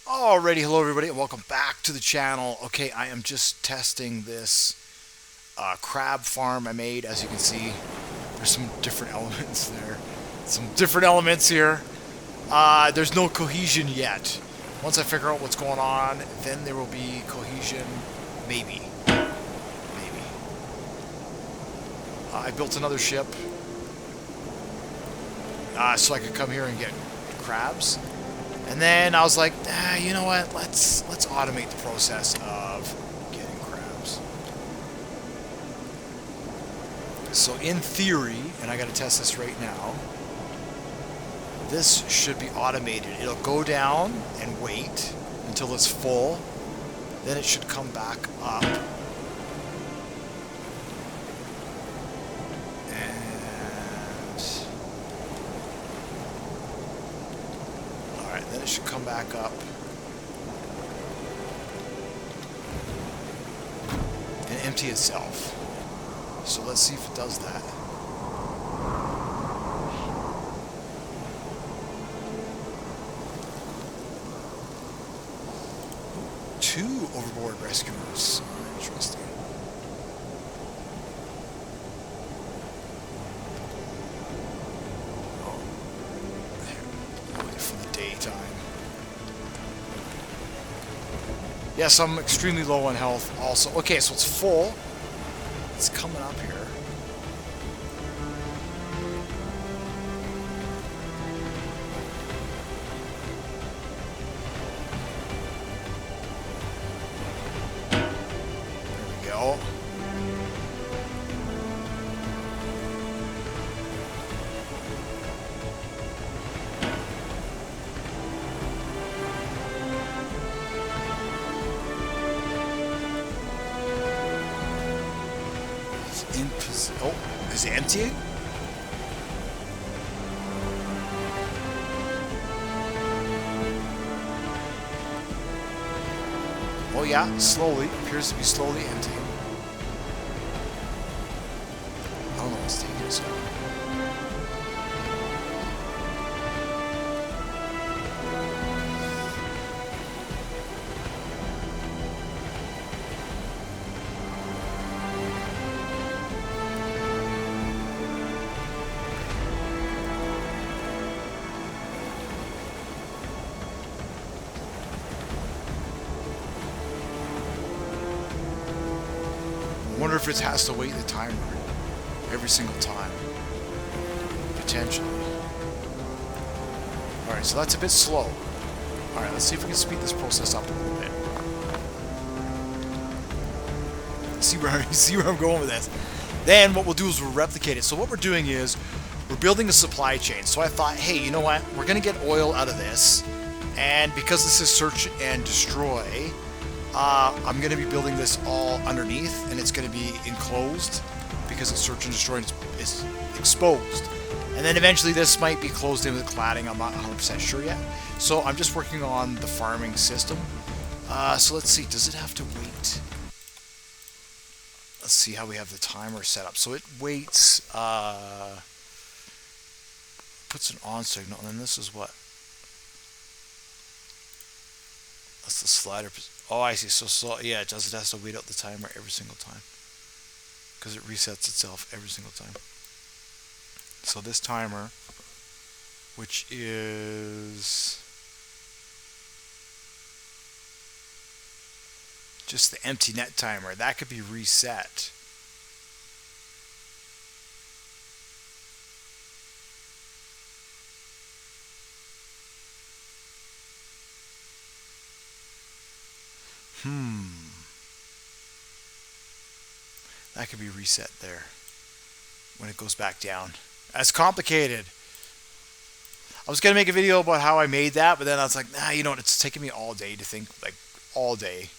Alrighty, hello everybody, and welcome back to the channel. Okay, I am just testing this crab farm I made. As you can see, there's some different elements there. Some different elements here. There's no cohesion yet. Once I figure out what's going on, then there will be cohesion. Maybe. Maybe. I built another ship so I could come here and get crabs. And then I was like, you know what? Let's automate the process of getting crabs. So in theory, and I got to test this right now, this should be automated. It'll go down and wait until it's full. Then it should come back up. Then it should come back up and empty itself. So let's see if it does that. Two overboard rescuers. Interesting. Yes, I'm extremely low on health also. Okay, so it's full. It's coming up here. There we go. Oh, is it emptying? Oh yeah, slowly. Appears to be slowly emptying. I don't know what's taking so long. I wonder if it has to wait the timer every single time. Potentially. Alright, so that's a bit slow. Alright, let's see if we can speed this process up a little bit. See where I'm going with this. Then what we'll do is we'll replicate it. So what we're doing is we're building a supply chain. So I thought, hey, you know what? We're going to get oil out of this. And because this is search and destroy, I'm going to be building this all underneath, and it's going to be enclosed because it's search and destroy and it's exposed. And then eventually this might be closed in with cladding. I'm not 100% sure yet. So I'm just working on the farming system. So let's see. Does it have to wait? Let's see how we have the timer set up. So it waits, puts an on signal, and then this is what? That's the slider. Oh, I see. So yeah, it does. It has to wait out the timer every single time because it resets itself every single time. So this timer, which is just the empty net timer, that could be reset. That could be reset there when it goes back down. That's complicated. I was going to make a video about how I made that, but then I was like, nah, you know what? It's taking me all day to think, like all day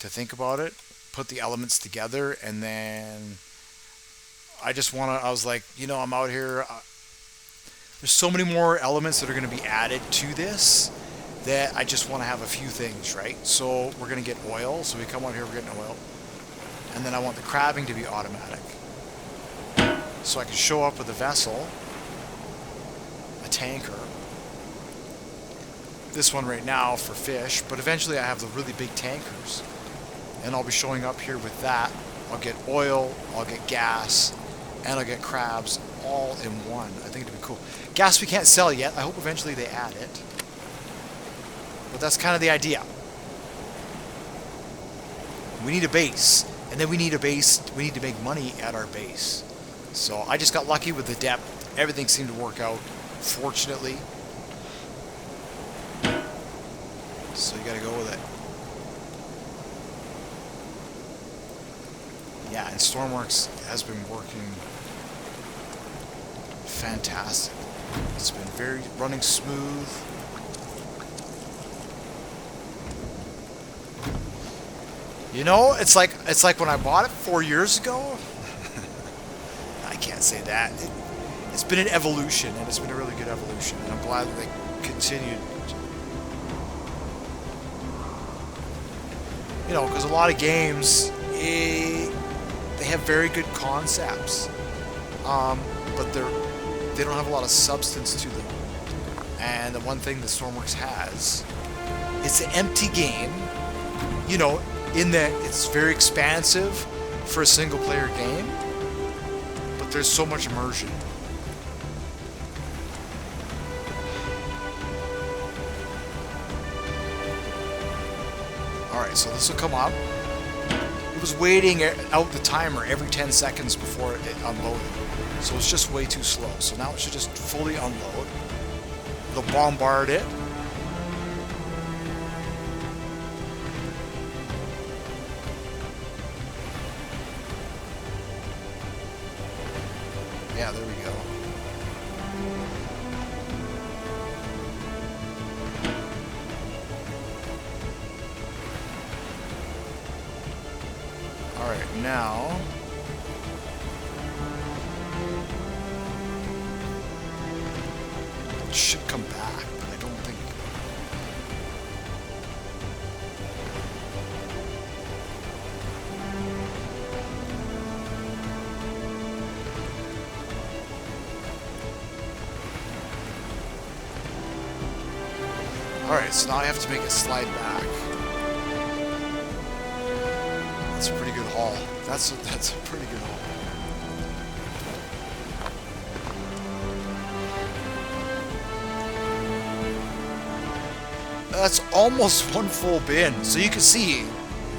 to think about it, put the elements together, and then I was like, you know, I'm out here. There's so many more elements that are going to be added to this that I just want to have a few things, right? So we're going to get oil. So we come out here, we're getting oil. And then I want the crabbing to be automatic. So I can show up with a vessel, a tanker. this one right now for fish, but eventually I have the really big tankers, and I'll be showing up here with that. I'll get oil, I'll get gas, and I'll get crabs all in one. I think it'd be cool. Gas we can't sell yet. I hope eventually they add it. But that's kind of the idea. We need a base, and then we need a base. We need to make money at our base. So I just got lucky with the depth. Everything seemed to work out, fortunately. So you gotta go with it. Yeah, and Stormworks has been working fantastic. It's been running smooth. You know, it's like when I bought it 4 years ago. I can't say that. It's been an evolution, and it's been a really good evolution, and I'm glad that they continued. You know, because a lot of games, they have very good concepts, but they don't have a lot of substance to them. And the one thing that Stormworks has, it's an empty game. You know, in that it's very expansive for a single player game, but there's so much immersion. Alright, so this will come up. It was waiting out the timer every 10 seconds before it unloaded. So it's just way too slow. So now it should just fully unload. It'll bombard it. Yeah, there we go. Alright, now it should come back, but I don't think. Alright, so now I have to make it slide back. That's a pretty good haul. That's a pretty good haul. That's almost one full bin. So you can see,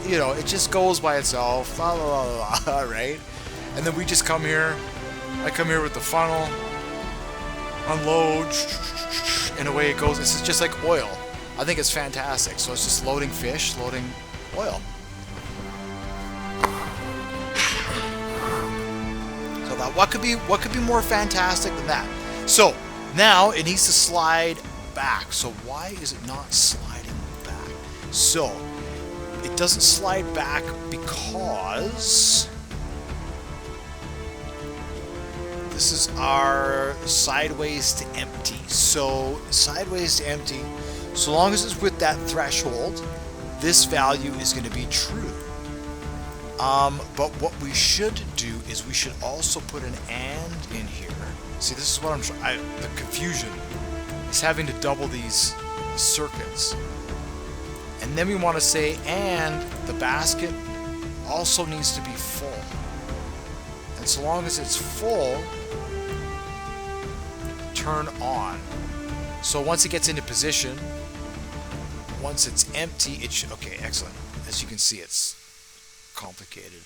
you know, it just goes by itself. La la la la, right? And then we just come here. I come here with the funnel, unload, and away it goes. This is just like oil. I think it's fantastic. So it's just loading fish, loading oil. So that what could be more fantastic than that? So now it needs to slide back. So why is it not sliding back? So it doesn't slide back because this is our sideways to empty. So sideways to empty, so long as it's with that threshold, this value is going to be true. But what we should do is we should also put an and in here. See, this is what I'm trying. The confusion is having to double these circuits. And then we want to say, and the basket also needs to be full. And so long as it's full, turn on. So once it gets into position, once it's empty, it should, okay, excellent. As you can see, it's complicated.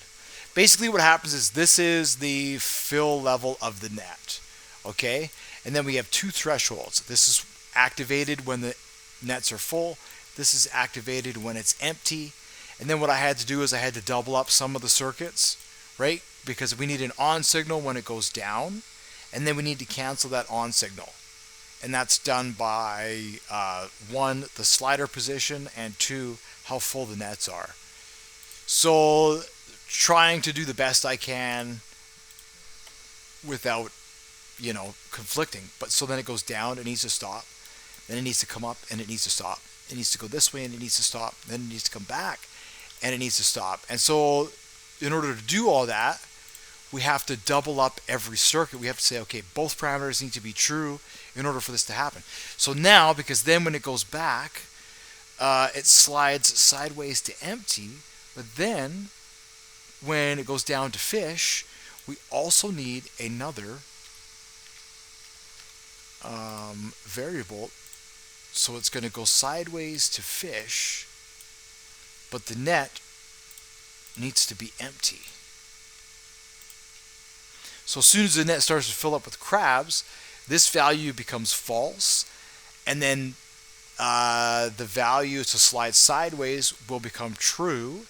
Basically what happens is this is the fill level of the net, okay? And then we have two thresholds. This is activated when the nets are full. This is activated when it's empty. And then what I had to do is I had to double up some of the circuits, right? Because we need an on signal when it goes down, and then we need to cancel that on signal. And that's done by one, the slider position, and two, how full the nets are. So trying to do the best I can without, you know, conflicting. But so then it goes down, it needs to stop. Then it needs to come up, and it needs to stop. It needs to go this way, and it needs to stop. Then it needs to come back, and it needs to stop. And so in order to do all that, we have to double up every circuit. We have to say, okay, both parameters need to be true in order for this to happen. So now, because then when it goes back, it slides sideways to empty, but then when it goes down to fish, we also need another variable. So it's going to go sideways to fish, but the net needs to be empty. So as soon as the net starts to fill up with crabs, this value becomes false, and then the value to slide sideways will become true,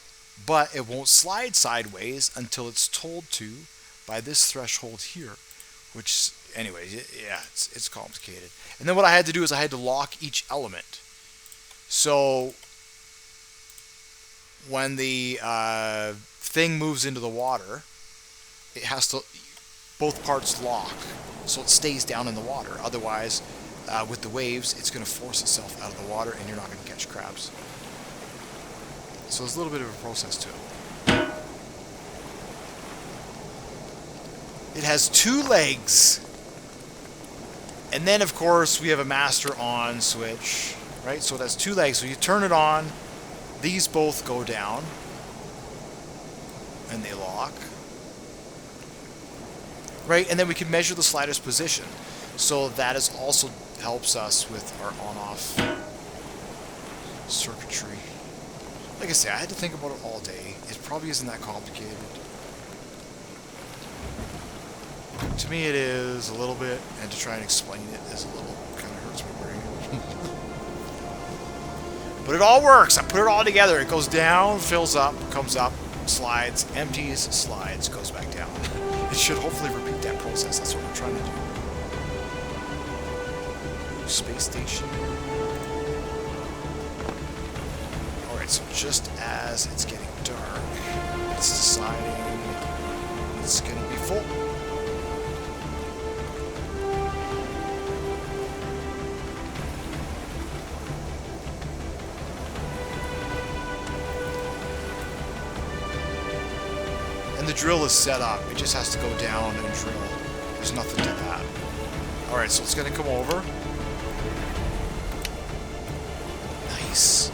but it won't slide sideways until it's told to by this threshold here, which, anyway, yeah, it's complicated. And then what I had to do is I had to lock each element. So when the thing moves into the water, it has to, both parts lock, so it stays down in the water. Otherwise, with the waves, it's going to force itself out of the water, and you're not going to catch crabs. So there's a little bit of a process to it. It has two legs. And then, of course, we have a master on switch, right? So it has two legs. So you turn it on, these both go down, and they lock. Right? And then we can measure the slider's position. So that is also helps us with our on-off circuitry. Like I say, I had to think about it all day. It probably isn't that complicated. To me it is a little bit, and to try and explain it is a little, kind of hurts my brain. But it all works. I put it all together. It goes down, fills up, comes up, slides, empties, slides, goes back down. It should hopefully repeat that process. That's what we're trying to do. Space station. Alright, so just as it's getting dark, it's deciding it's going to be full. And the drill is set up. It just has to go down and drill. There's nothing to that. Alright, so it's going to come over. Nice.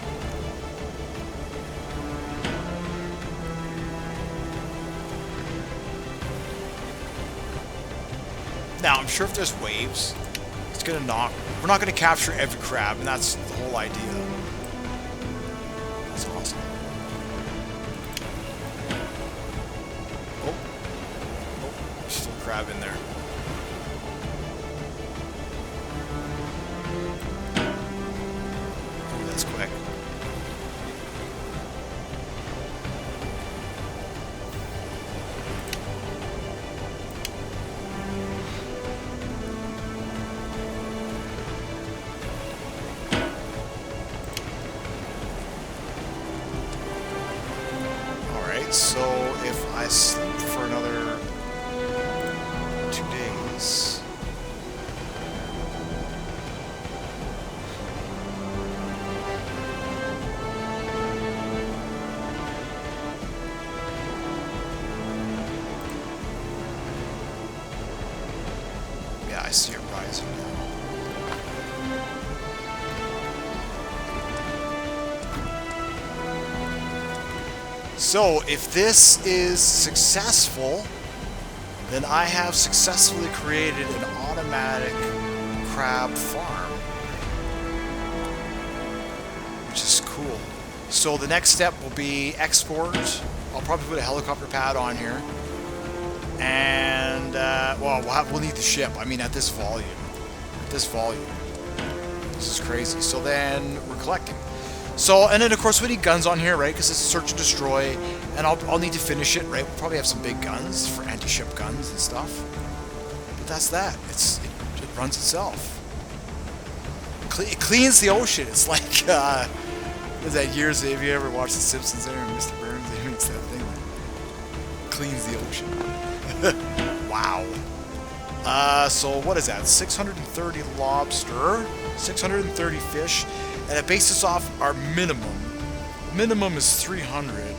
Now, I'm sure if there's waves, it's going to knock. We're not going to capture every crab, and that's the whole idea. That's awesome. Still a crab in there. Oh, that's quick. Alright, so if I sleep for another 2 days. Yeah, I see it rising now. So, if this is successful, then I have successfully created an automatic crab farm, which is cool. So the next step will be export. I'll probably put a helicopter pad on here, and well, we'll need the ship. I mean, at this volume, this is crazy. So then we're collecting. So, and then of course we need guns on here, right? Because it's a search and destroy, and I'll need to finish it, right? We'll probably have some big guns for anti-ship guns and stuff. But that's that. It runs itself. It cleans the ocean. It's like, was that years? Have you ever watched The Simpsons there? Mr. Burns, he makes that thing. Cleans the ocean. Wow. So what is that? 630 lobster, 630 fish. And it bases off our minimum. Minimum is 300.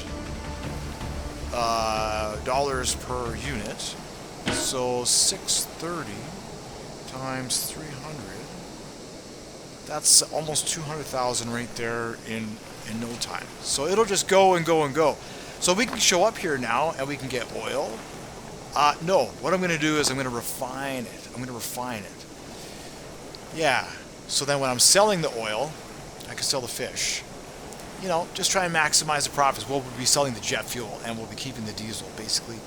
dollars per unit. So 630 times 300. That's almost 200,000 right there in no time. So it'll just go and go and go. So we can show up here now and we can get oil. No, what I'm going to do is I'm going to refine it. I'm going to refine it. Yeah. So then when I'm selling the oil, I can sell the fish. You know, just try and maximize the profits. We'll be selling the jet fuel and we'll be keeping the diesel, basically.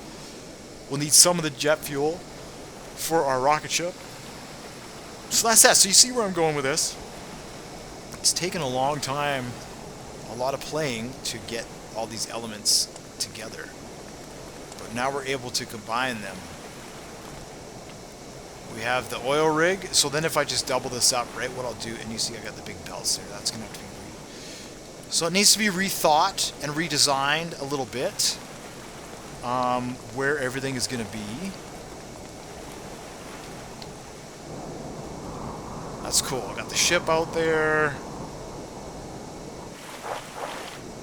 We'll need some of the jet fuel for our rocket ship. So that's that. So you see where I'm going with this? It's taken a long time, a lot of playing to get all these elements together. But now we're able to combine them. We have the oil rig. So then if I just double this up, right, what I'll do, and you see I got the big belts there. That's going to have to be so it needs to be rethought and redesigned a little bit. Where everything is going to be. That's cool. I got the ship out there.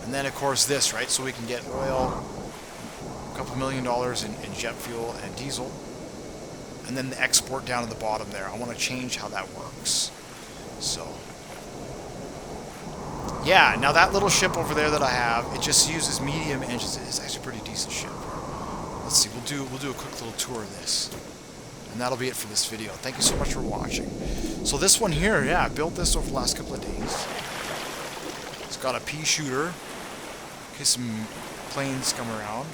And then, of course, this, right? So we can get oil, a couple $1 million in jet fuel and diesel. And then the export down at the bottom there. I want to change how that works. So, yeah, now that little ship over there that I have, it just uses medium engines. It's actually a pretty decent ship. Let's see, we'll do a quick little tour of this. And that'll be it for this video. Thank you so much for watching. So this one here, yeah, I built this over the last couple of days. It's got a pea shooter in case some planes come around.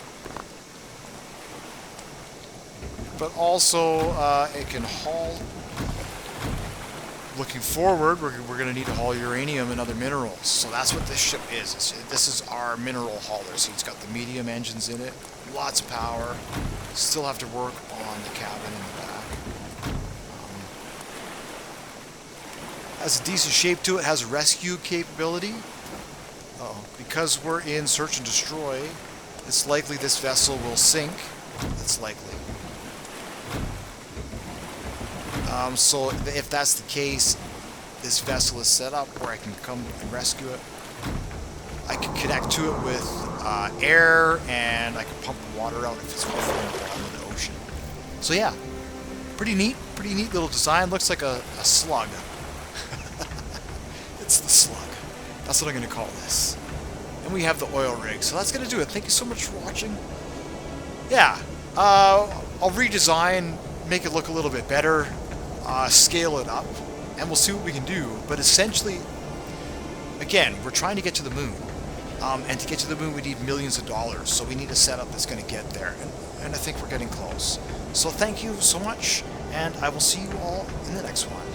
But also, it can haul. Looking forward, we're going to need to haul uranium and other minerals. So that's what this ship is. This is our mineral hauler. So it's got the medium engines in it. Lots of power. Still have to work on the cabin in the back. Has a decent shape to it. Has rescue capability. Because we're in search and destroy, it's likely this vessel will sink. It's likely. So if that's the case, this vessel is set up where I can come and rescue it. I can connect to it with air, and I can pump the water out if it's from the bottom of the ocean. So yeah, pretty neat little design. Looks like a slug. It's the slug. That's what I'm going to call this. And we have the oil rig. So that's going to do it. Thank you so much for watching. Yeah, I'll redesign, make it look a little bit better, scale it up, and we'll see what we can do. But essentially, again, we're trying to get to the moon. And to get to the moon, we need millions of dollars. So we need a setup that's going to get there. And I think we're getting close. So thank you so much, and I will see you all in the next one.